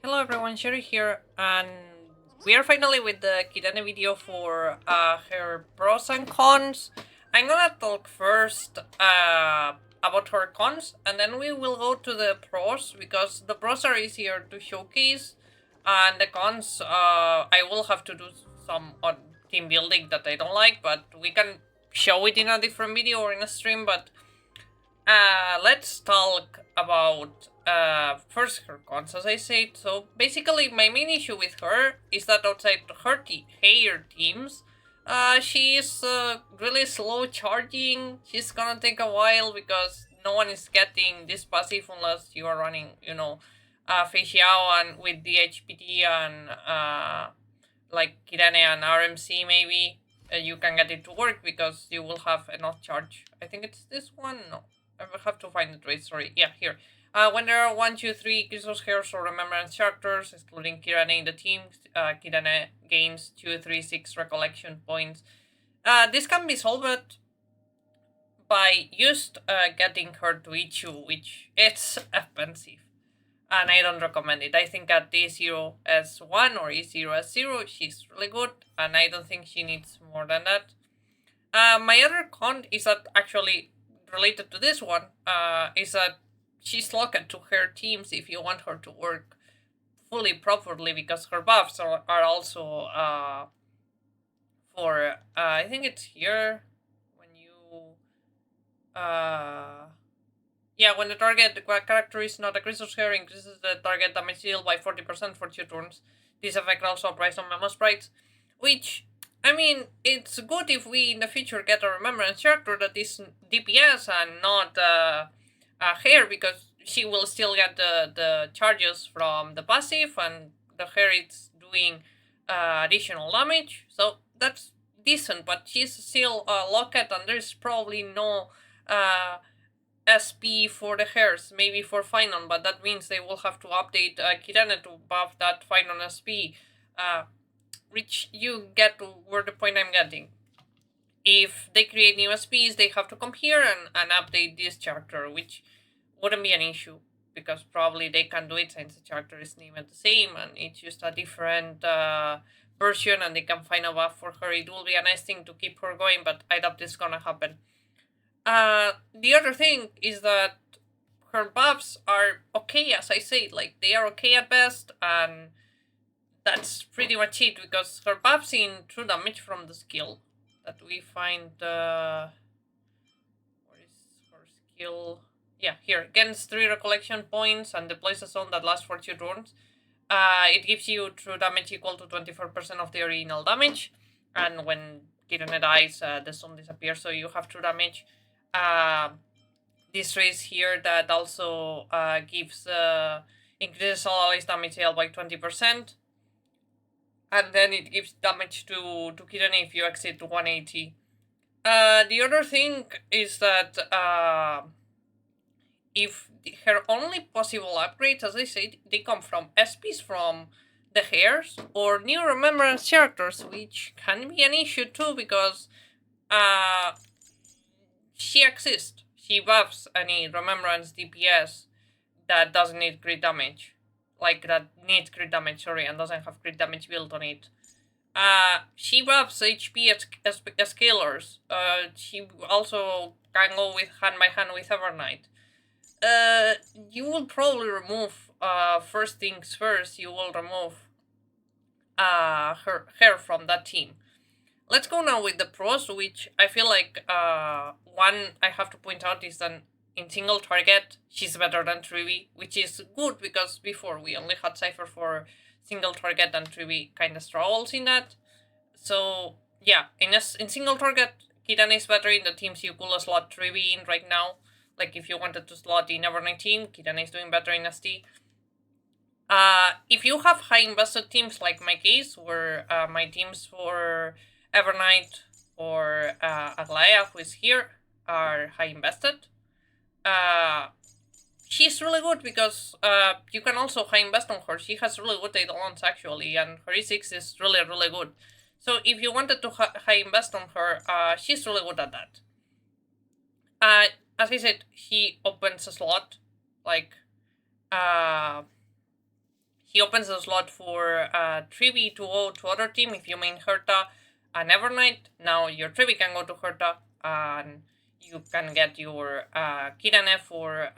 Hello everyone, Sherry here, and we are finally with the Kirane video for her pros and cons. I'm gonna talk first about her cons, and then we will go to the pros, because the pros are easier to showcase, and the cons, I will have to do some odd team building that I don't like, but we can show it in a different video or in a stream, but let's talk about first her cons, as I said. So basically, my main issue with her is that outside her teams, she is really slow charging. She's gonna take a while because no one is getting this passive unless you are running, Fei Xiao and with the HPT and like Kirane and RMC maybe. You can get it to work because you will have enough charge. I think it's this one. No, I will have to find it. Wait, sorry. Yeah, here. When there are 1, 2, 3 Crystal Hairs or Remembrance characters, excluding Kirane in the team, Kirane gains 2, 3, 6 recollection points. This can be solved by just getting her to E2, which it's expensive. And I don't recommend it. I think at E0 S1 or E0 S0, she's really good, and I don't think she needs more than that. My other con is that actually related to this one, is that she's locked to her teams if you want her to work fully properly, because her buffs are also for I think it's here when you yeah, when the target character is not a crystal hair, increases the target damage deal by 40% for 2 turns. This effect also applies on Memo Sprites, which, I mean, it's good if we in the future get a Remembrance character that is DPS and not a hair, because she will still get the charges from the passive, and the hair is doing additional damage, so that's decent, but she's still locked, and there's probably no SP for the hairs, maybe for phainon, but that means they will have to update Kirene to buff that phainon SP, which you get to where the point I'm getting. If they create new SPs, they have to come here and update this character, which wouldn't be an issue, because probably they can do it since the character is named the same and it's just a different version, and they can find a buff for her. It will be a nice thing to keep her going, but I doubt this is gonna happen. The other thing is that her buffs are okay, as I say, like they are okay at best, and that's pretty much it, because her buffs in true damage from the skill that we find. Where is her skill? Yeah, here. Gains 3 recollection points and deploys a zone that lasts for 2 turns. It gives you true damage equal to 24% of the original damage, and when Kirene dies, the zone disappears, so you have true damage. This race here that also gives increases all allies damage dealt by 20%, and then it gives damage to Kirene if you exceed 180. The other thing is that if her only possible upgrades, as I said, they come from SPs from the hairs or new remembrance characters, which can be an issue too, because she exists. She buffs any remembrance DPS that doesn't need crit damage. Like, that needs crit damage, sorry, and doesn't have crit damage built on it. She buffs HP as scalers. She also can go with hand by hand with Evernight. You will probably remove, first things first, you will remove her hair from that team. Let's go now with the pros, which I feel like one I have to point out is that in single target, she's better than Trivi, which is good, because before we only had Cypher for single target and Trivi kind of struggles in that. So yeah, in single target, Kirane is better. In the teams you could slot Trivi in right now. Like if you wanted to slot in Evernight team, Kirane is doing better in ST. If you have high invested teams like my case, where my teams for Evernight or Aglaya, who is here, are high invested, she's really good, because you can also high invest on her. She has really good add-ons actually, and her E6 is really, really good. So if you wanted to high invest on her, she's really good at that. As I said, he opens a slot, like he opens a slot for 3v2 to other team. If you main Herta and Evernight, now your 3v can go to Herta and you can get your Kirane for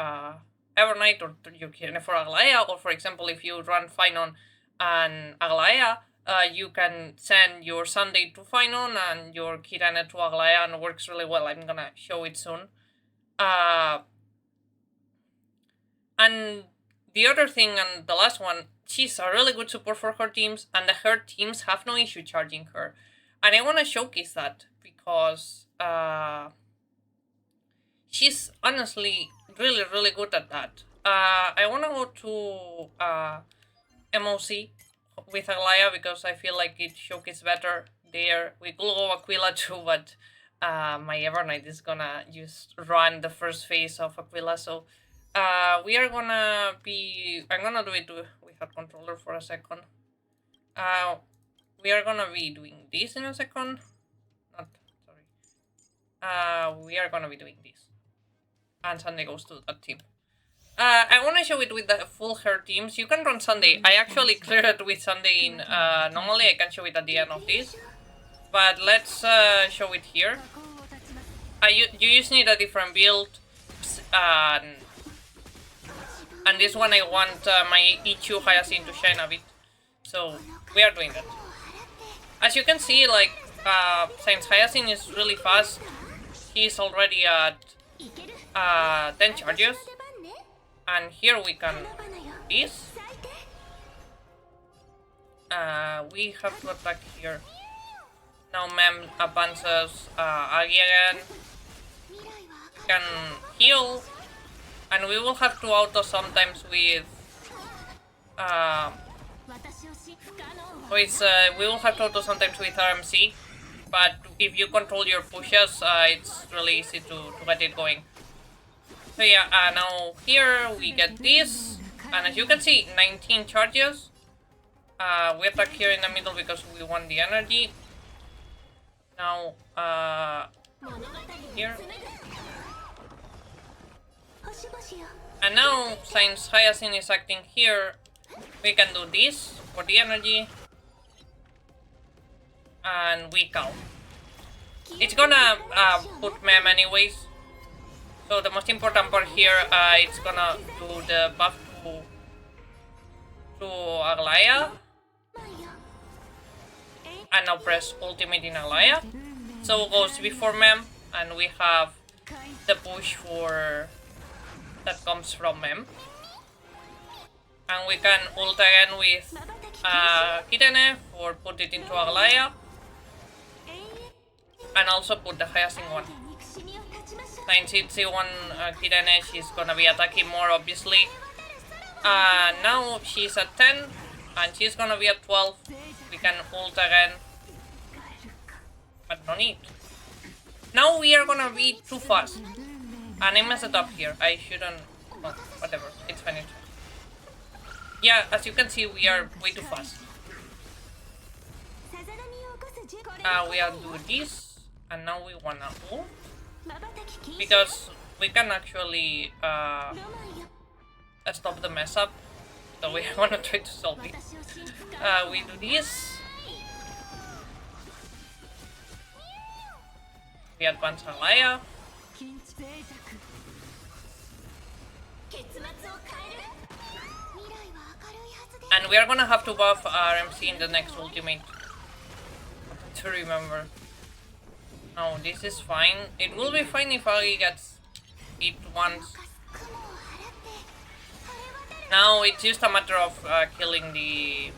Evernight or your Kirane for Aglaea, or for example, if you run phainon and Aglaea, you can send your Sunday to phainon and your Kirane to Aglaea, and it works really well. I'm gonna show it soon. And the other thing, and the last one, she's a really good support for her teams, and her teams have no issue charging her. And I want to showcase that because she's honestly really, really good at that. I want to go to MOC with Aglaea because I feel like it showcases better there. We could go Aquila too, but my Evernight is gonna just run the first phase of Aquila, so we are gonna be... I'm gonna do it without controller for a second. We are gonna be doing this in a second. Not, sorry. We are gonna be doing this. And Sunday goes to that team. I want to show it with the full hair teams. You can run Sunday. I actually cleared it with Sunday in... normally I can show it at the end of this. But let's show it here. You just need a different build. And this one I want my E2 hyacine to shine a bit. So we are doing that. As you can see, like, since hyacine is really fast, he's already at 10 charges. And here we can do this. We have to attack here. Now Mem advances Agi again. Can heal. And we will have to auto sometimes with... we will have to auto sometimes with RMC. But if you control your pushes, it's really easy to get it going. So yeah, now here we get this. And as you can see, 19 charges. We attack here in the middle because we want the energy. Now, here. And now, since hyacine is acting here, we can do this for the energy. And we count. It's gonna put Mem anyways. So the most important part here, it's gonna do the buff to Aglaea. And now press ultimate in Aglaea. So it goes before Mem, and we have the push for... that comes from Mem. And we can ult again with Kirene for put it into Aglaea. And also put the hyacine one. Since it's the one Kirene, she's gonna be attacking more obviously. Now she's at 10 and she's gonna be at 12. We can ult again. But no need. Now we are gonna be too fast. And I messed it up here. I shouldn't... oh, whatever. It's fine. It's fine. Yeah, as you can see, we are way too fast. We are doing this. And now we wanna ult. Because we can actually stop the mess up. So we wanna try to solve it. We do this. We advance Aglaea. And we are gonna have to buff RMC in the next ultimate. To remember. No, this is fine. It will be fine if Agi gets hit once. Now it's just a matter of killing the...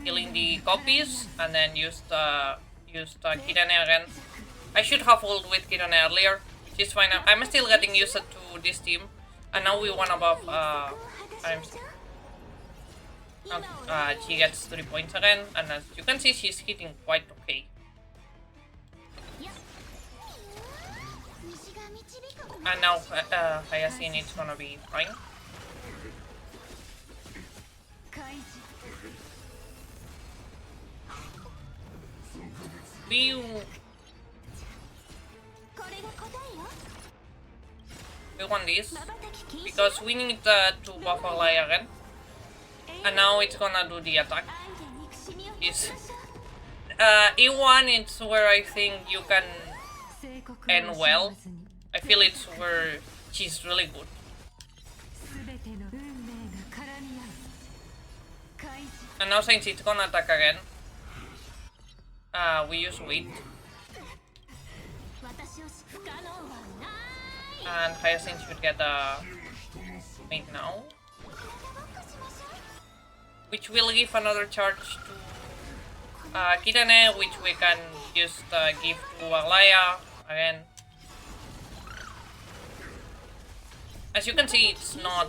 killing the copies and then use Kirene again. I should have ult with Kirene earlier, which is fine. I'm still getting used to this team, and now we want above RMC. She gets 3 points again, and as you can see, she's hitting quite okay. And now hyacine is gonna be fine. We We want this because we need to buff Alaya again. And now it's gonna do the attack. E1 it's where I think you can end well. I feel it's where she's really good. And now since it's gonna attack again, we use weight. And Hyacine should get a mate now. Which will give another charge to Cyrene, which we can just give to Alaya again. As you can see, it's not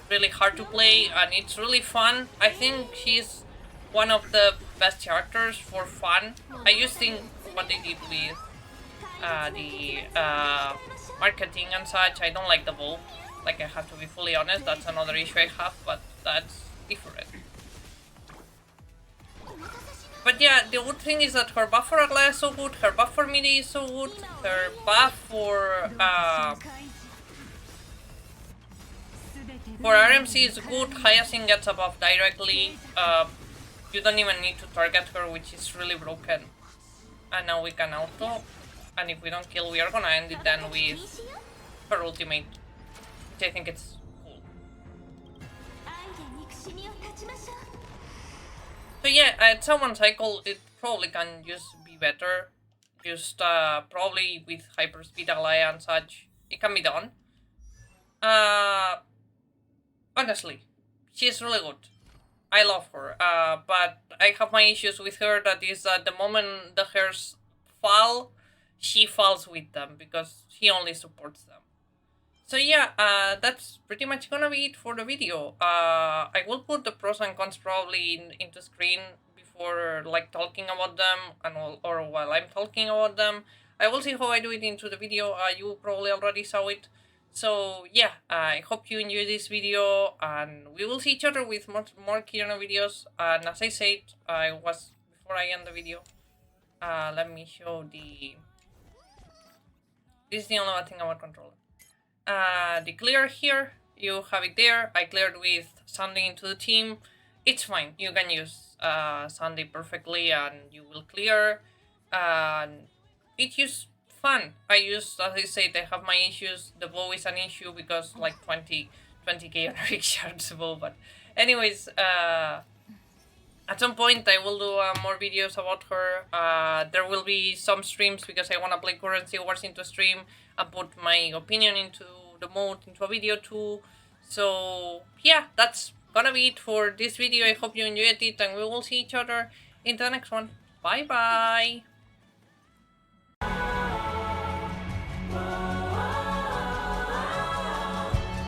really hard to play and it's really fun. I think she's one of the best characters for fun. I just think what they did with the marketing and such, I don't like the bow. Like, I have to be fully honest, that's another issue I have, but that's different. But yeah, the good thing is that her buff for Aglaia is so good, her buff for Midi is so good, her buff for RMC is good, Hyacine gets a buff directly, you don't even need to target her, which is really broken. And now we can auto, and if we don't kill, we are gonna end it then with her ultimate, which I think it's cool. So yeah, at someone cycle, it probably can just be better. Just probably with hyperspeed Alaya and such, it can be done. Honestly, she's really good. I love her, but I have my issues with her. That is that the moment the hairs fall, she falls with them because she only supports them. So yeah, that's pretty much gonna be it for the video. I will put the pros and cons probably into screen before like talking about them and or while I'm talking about them. I will see how I do it into the video. You probably already saw it. So yeah, I hope you enjoyed this video and we will see each other with more Cyrene videos. And as I said, before I end the video, let me show the... This is the only one thing about controller. The clear here, you have it there. I cleared with Sandy into the team. It's fine, you can use Sandy perfectly and you will clear. And it's just fun. I use, as I said, I have my issues. The bow is an issue because like 20k on Rick Shards bow. But anyways, at some point I will do more videos about her. There will be some streams because I want to play Currency Wars into stream and put my opinion into the mode into a video too. So yeah, that's gonna be it for this video. I hope you enjoyed it and we will see each other in the next one. Bye bye!